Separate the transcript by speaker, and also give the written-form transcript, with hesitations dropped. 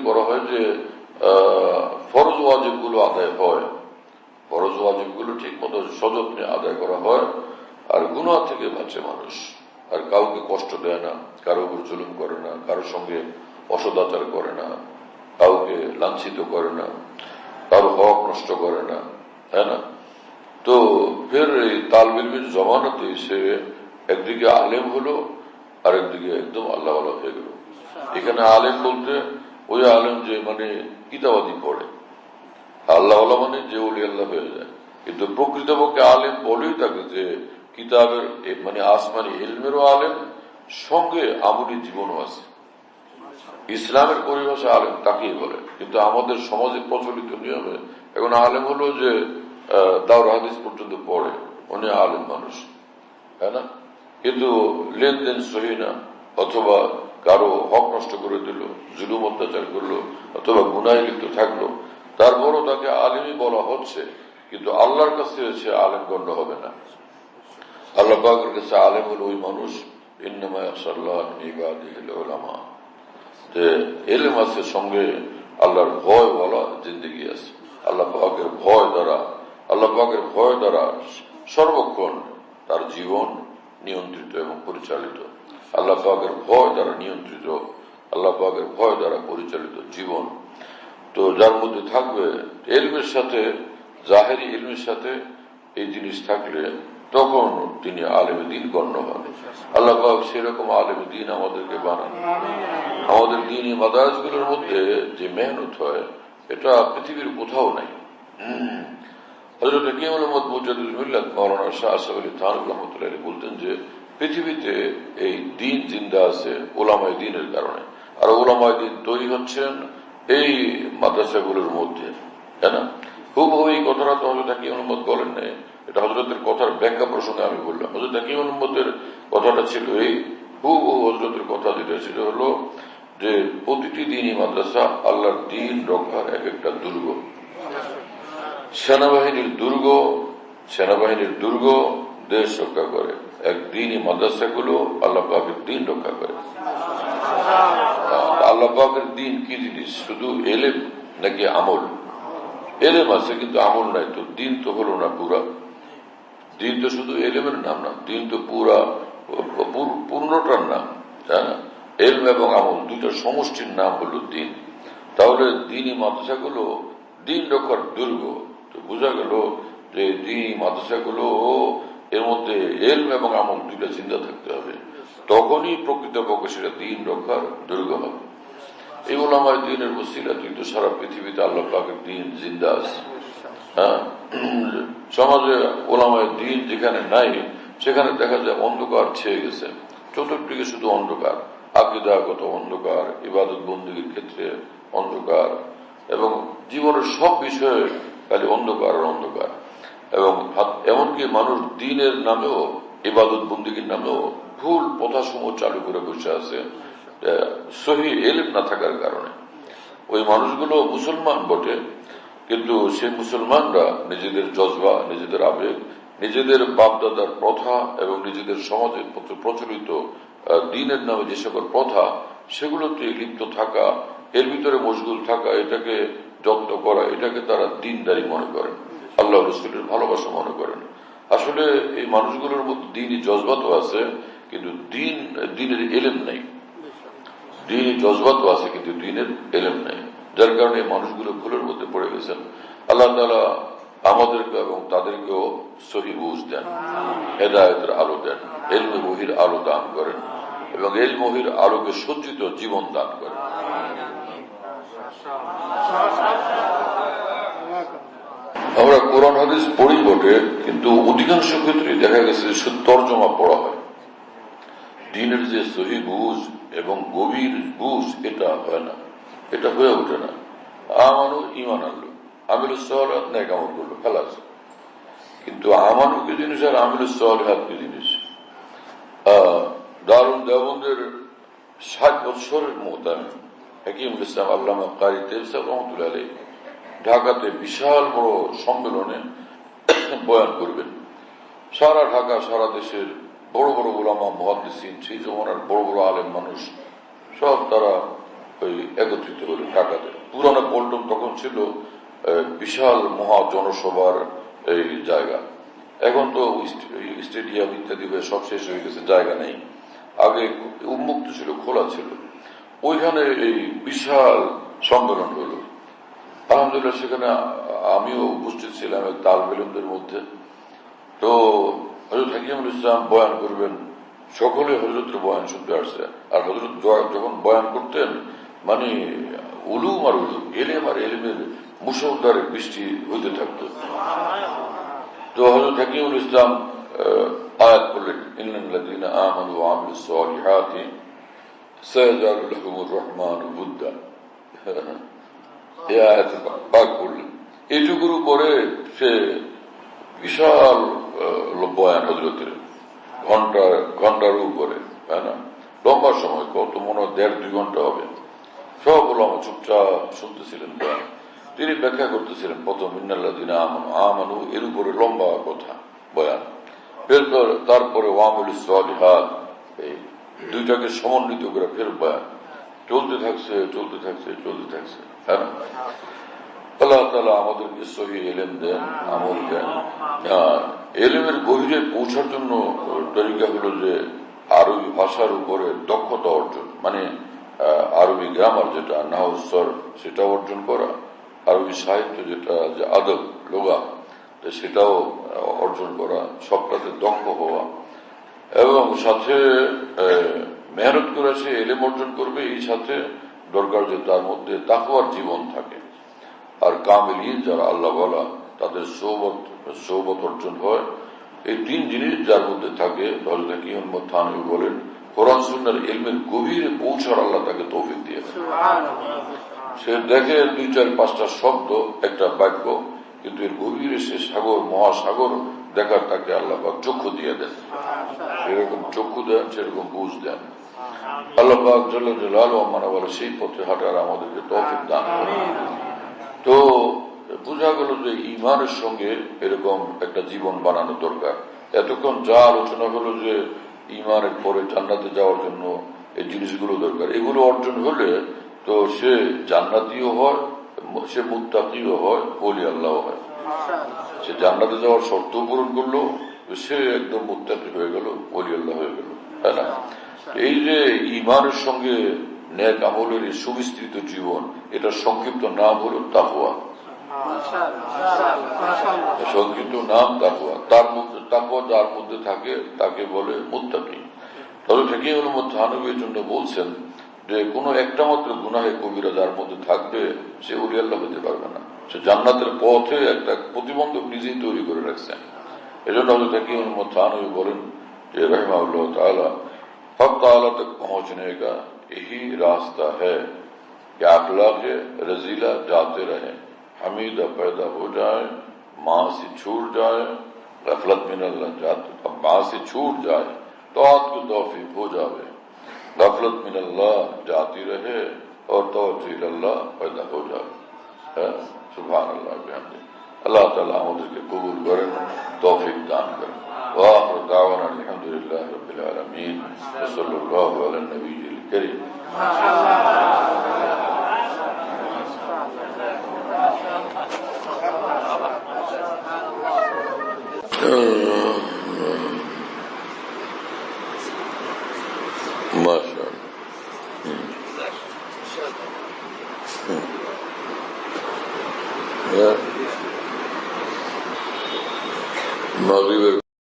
Speaker 1: করা হয় যে ফরজ ওয়াজিবগুলো আদায় হয়, ফরজ ওয়াজিবগুলো ঠিক মতো সযত্নে আদায় করা হয়, আর গুনাহ থেকে বাঁচে মানুষ, আর কাউকে কষ্ট দেয় না, কারো উপর জুলুম করে না, কারোর সঙ্গে অসদাচার করে না, কাউকে লাঞ্ছিত করে না, কারো হক নষ্ট করে না, তাই না? তো ফের এই তালবে ইলমের জমানাতে সে একদিকে আলেম হলো আর একদিকে একদম আল্লাহওয়ালা হয়ে গেল। এখানে আলেম বলতে ওই আলেম যে মানে কিতাবাদি পড়ে, আল্লাহওয়ালা মানে যে ওলি আল্লাহ হয়ে যায়, কিন্তু প্রকৃতপক্ষে আলেম বলেই থাকে যে কিতাবের মানে আসমানি ইলমেরও আলেম, সঙ্গে আমলি জীবনও আছে। ইসলামের পরিভাষা আলেম তাকেই বলে, কিন্তু আমাদের সমাজে প্রচলিত নিয়মে এখন আলেম হলো যে দাওরা হাদিস পর্যন্ত পড়ে, উনি আলেম মানুষ, তাই না? কিন্তু লেনদেন সহি না, অথবা কারো হক নষ্ট করে দিল, জুলুম অত্যাচার করলো, অথবা গুনাহে লিপ্ত থাকলো, তারপরও তাকে আলেমই বলা হচ্ছে, কিন্তু আল্লাহর কাছে সে আলেম গণ্য হবে না। আল্লাহ পাকের কাছে আলেম হলো ওই মানুষ, ইন্নামা ইয়াখশাল্লাহ মিন ইবাদিহিল উলামা, যে এলেম আছে, সঙ্গে আল্লাহর ভয় বলা জিন্দেগি আছে। আল্লাহ পাকের ভয় দ্বারা সর্বক্ষণ তার জীবন নিয়ন্ত্রিত এবং পরিচালিত। আল্লাহ পাকের ভয় দ্বারা নিয়ন্ত্রিত, আল্লাহ পাকের ভয় দ্বারা পরিচালিত জীবন। তো যার মধ্যে থাকবে ইলমের সাথে, জাহেরি ইলমের সাথে এই জিনিস থাকলে তখন তিনি আলেমে দ্বীন গণ্য হন। আল্লাহ পাক সেরকম আলেমে দ্বীন আমাদেরকে বানান। আমাদের দ্বীনি মাদারিসগুলোর মধ্যে যে মেহনত হয়, এটা পৃথিবীর কোথাও নাই। হযরত কিয়ামুল উম্মত মুজাদ্দিদুল মিল্লাত মাওলানা শাহ আশরাফ আলী থানভী রাহমাতুল্লাহ আলাইহি বলতেন যে পৃথিবীতে এই দ্বীন জিন্দা আছে উলামায়ে দ্বীনের কারণে, আর উলামায়ে দ্বীন তৈরি হচ্ছেন এই মাদ্রাসাগুলোর মধ্যে, তাই না? হুবহু এই কথাটা তো হযরত কিয়ামুল উম্মত বলেন নাই, এটা হযরতের কথার ব্যাখ্যা প্রসঙ্গে আমি বললাম। হযরত কিয়ামুল উম্মতের কথাটা ছিল এই, হুবহু হযরতের কথা যেটা ছিল হলো যে প্রতিটি দ্বীনি মাদ্রাসা আল্লাহর দ্বীন রক্ষার এক একটা দুর্গ। সেনাবাহিনীর দুর্গ দেশ রক্ষা করে, এক দ্বীনি মাদ্রাসাগুলো আল্লাহ পাকের দ্বীন রক্ষা করে। আল্লাহ পাকের দ্বীন কি জিনিস? শুধু এলেম নাকি আমল? এলেম আছে কিন্তু আমল নাই, তো দ্বীন তো হলো না পুরা। দ্বীন তো শুধু এলেমের নাম না, দ্বীন তো পূর্ণটার নাম, তাই না? এলম এবং আমল দুইটা সমষ্টির নাম হলো দ্বীন। তাহলে দ্বীনি মাদ্রাসাগুলো দ্বীন রক্ষার দুর্গ। তো বোঝা গেল যে দ্বীনি মাদ্রাসাগুলো এর মধ্যে এলম এবং আমল দুইটা চিন্তা থাকতে হবে, তখনই প্রকৃতপক্ষে সেটা দ্বীন রক্ষার দুর্গ হবে। এই উলামায়ে দ্বীনের ওসিলা কিন্তু সারা পৃথিবীতে আল্লাহ পাকের দ্বীন জিন্দা আছে। হ্যাঁ, সমাজে উলামায়ে দ্বীন যেখানে নাই সেখানে দেখা যায় অন্ধকার ছেয়ে গেছে, চতুর্দিকে শুধু অন্ধকার, আকীদাগত অন্ধকার, ইবাদত বন্দেগীর ক্ষেত্রে অন্ধকার, এবং জীবনের সব বিষয়ে খালি অন্ধকার আর অন্ধকার। এবং এমনকি মানুষ দ্বীনের নামেও, ইবাদত বন্দেগীর নামেও ভুল প্রথাসমূহ চালু করে বসে আছে সহিহ ইলম না থাকার কারণে। ওই মানুষগুলো মুসলমান বটে, কিন্তু সেই মুসলমানরা নিজেদের জজবা, নিজেদের আবেগ, নিজেদের বাপদাদার প্রথা এবং নিজেদের সমাজে প্রচলিত দ্বীনের নামে যে সকল প্রথা, সেগুলোতে লিপ্ত থাকা, এর ভিতরে মশগুল থাকা, এটাকে যত্ন করা, এটাকে তারা দ্বীনদারি মনে করেন, আল্লাহ রাসূলের ভালোবাসা মনে করেন। আসলে এই মানুষগুলোর মধ্যে দ্বীনি জজবা তো আছে, কিন্তু দ্বীনের এলেম নাই। দ্বীনি জজবা তো আছে, কিন্তু দ্বীনের এলেম নাই, যার কারণে এই মানুষগুলো ভুলের মধ্যে পড়ে গেছেন। আল্লাহ তাআলা আমাদেরকে এবং তাদেরকেও সহিহ বুঝ দেন, হেদায়েতের আলো দেন, ইলমে ওহীর আলো দান করেন, এবং ইলমে ওহীর আলোকে সজ্জিত জীবন দান করেন। আমরা কোরআন হাদিস পড়ি বটে, কিন্তু অধিকাংশ ক্ষেত্রে দেখা গেছে শুধু তরজমা পড়া হয়। দ্বীনের যে সহিহ বুঝ এবং গভীর বুঝ, এটা হয় না, এটা হয়ে ওঠে না। আমানু ঈমান আনলো, আমিলুস সালিহাত নেক আমল করলো, খালাস। কিন্তু আমানু কি জিনিস আর আমিলুস সালিহাত কি জিনিস? দারুল দেওবন্দের 60 বছরের মুহতামিম হাকিমুল ইসলাম আল্লামা কারি তেজ সাহেব রহমতুল্লাহ আলাইহি ঢাকাতে বিশাল বড় সম্মেলনে বয়ান করবেন। সারা ঢাকা, সারা দেশের বড় বড় উলামা, মুহাদ্দিসিন, সেই জমানার বড় বড় আলেম মানুষ সব তারা ওই একত্রিত হলো টাকাতে। পুরানো পল্টন তখন ছিল বিশাল মহা জনসভার এই জায়গা। এখন তো স্টেডিয়াম ইত্যাদি হয়ে সব শেষ হয়ে গেছে, জায়গা নেই। আগে উন্মুক্ত ছিল, খোলা ছিল। ওইখানে এই বিশাল সম্মেলন হলো। আলহামদুলিল্লাহ সেখানে আমিও উপস্থিত ছিলাম তালবেলুমদের মধ্যে। তো হযরত হাকিমুল ইসলাম বয়ান করবেন, সকলে হযরতের বয়ান শুনতে আসছে। আর হযরত যখন বয়ান করতেন মানে উলুম আর উলুম, এলেম আর এলেমের মুষলধারে বৃষ্টি হইতে থাকতো। তো হযরত হাকিমুল ইসলাম আয়াত করলেন, ইন্নাল্লাযীনা আমানু ওয়া আমিলুস সালিহাতি সায়াজআলু লাহুমুর রহমানু বুদ্দা। এই আয়াত পাক করলেন। এইটুকুর উপরে সে বিশাল বয়ান হযরতের, ঘন্টার উপরে, তাই না? লম্বা সময়, কত মনে হয় 1.5-2 ঘন্টা হবে। সব ওলামা চুপচাপ শুনতেছিলেন বয়ান। তিনি ব্যাখ্যা করতেছিলেন প্রথম ইন্নাল্লাযীনা আমানু, এর উপরে লম্বা কথা বয়ান। এরপর তারপরে ওয়ামিলুস সালিহাত, এই দুইটাকে সমন্বিত করে ফের বয়ান চলতে থাকছে। হ্যাঁ, আল্লাহ তাআলা আমাদেরকে সহিহ ইলম দেন, আমল দেন। ইলমের গভীরে পৌঁছার জন্য তরিকা হলো যে আরবি ভাষার উপরে দক্ষতা অর্জন, মানে আরবি গ্রামার যেটা নাহউ সরফ সেটা অর্জন করা, আরবি সাহিত্য যেটা যে আদব লোগা সেটাও অর্জন করা, সবটাতে দক্ষ হওয়া, এবং সাথে মেহনত করে সে ইলম অর্জন করবে। এই সাথে দরকার যে তার মধ্যে তাকওয়ার জীবন থাকে। আর কামিলিন যারা আল্লাহ ওয়ালা, তাদের সোহবত অর্জন হয়। এই 3 জিনিস যার মধ্যে থাকে, হযরত হাকিম থানভী বলেন কোরআন সুন্নাহর ইলমের গভীরে পৌঁছার আল্লাহ তাকে তৌফিক দিয়েছেন। সে দেখে 2-4-5টা শব্দ, একটা বাক্য, কিন্তু এর গভীরে সে সাগর, মহাসাগর দেখার তাকে আল্লাহ পাক চক্ষু দিয়ে দেন। সেরকম চক্ষু দেন, সেরকম বুঝ দেন। আল্লাহ পাক জাল্লা জালালুহু মানা বলে সেই পথে হাঁটার আমাদেরকে তৌফিক দান করেন। তো বোঝা গেল যে ঈমানের সঙ্গে এরকম একটা জীবন বানানো দরকার। এতক্ষণ যা আলোচনা হলো যে ঈমানের পরে জান্নাতে যাওয়ার জন্য এই জিনিসগুলো দরকার, এগুলো অর্জন হলে তো সে জান্নাতীও হয়, সে মুত্তাকিও হয়, ওলি আল্লাহ হয়। সে জান্নাতে যাওয়ার শর্ত পূরণ করলো, সে একদম মুত্তাকি হয়ে গেল, ওলি আল্লাহ হয়ে গেল, তাই না? এই যে ঈমানের সঙ্গে নেক আমলের এই সুবিস্তৃত জীবন, এটা সংক্ষিপ্ত নাম হলো তাকওয়া। সংক্ষিপ্ত নাম তাকওয়া। তার মধ্যে তাকওয়া যার মধ্যে থাকে তাকে বলে মুত্তাকি। হযরত হাকিম থানভী এর জন্য বলছেন যে কোন একটা মাত্র গুনাহে কবিরা যার মধ্যে থাকবে সে ওলি আল্লাহ হতে পারবে না। সে জান্নাতের পথে একটা প্রতিবন্ধক নিজেই তৈরি করে রাখছেন। এজন্য হযরত হাকিম থানভী বলেন যে রাহিমাহুল্লাহ তাআলা, হক তাআলা तक पहुंचने का यही रास्ता है कि अखलाक रजीला जाते रहे, हमीदा पैदा हो जाए, माँ से छूट जाए, गफलत मिन अल्लाह जाते, अब माँ से छूट जाए तो आपकी तौफीक हो जाए, गफलत मिन अल्लाह जाती रहे और तवज्जुह अल्लाह पैदा हो जाए। सुभान अल्लाह बिहम्दि। अल्लाह ताला আমাদেরকে কবুল করেন, তৌফিক দান করেন। ওয়া আখিরু দাওয়ানা আলহামদুলিল্লাহি রাব্বিল আলামিন ওয়া সাল্লাল্লাহু আলা নবিয়্যিল কারীম। মাশাআল্লাহ। মাগরিবের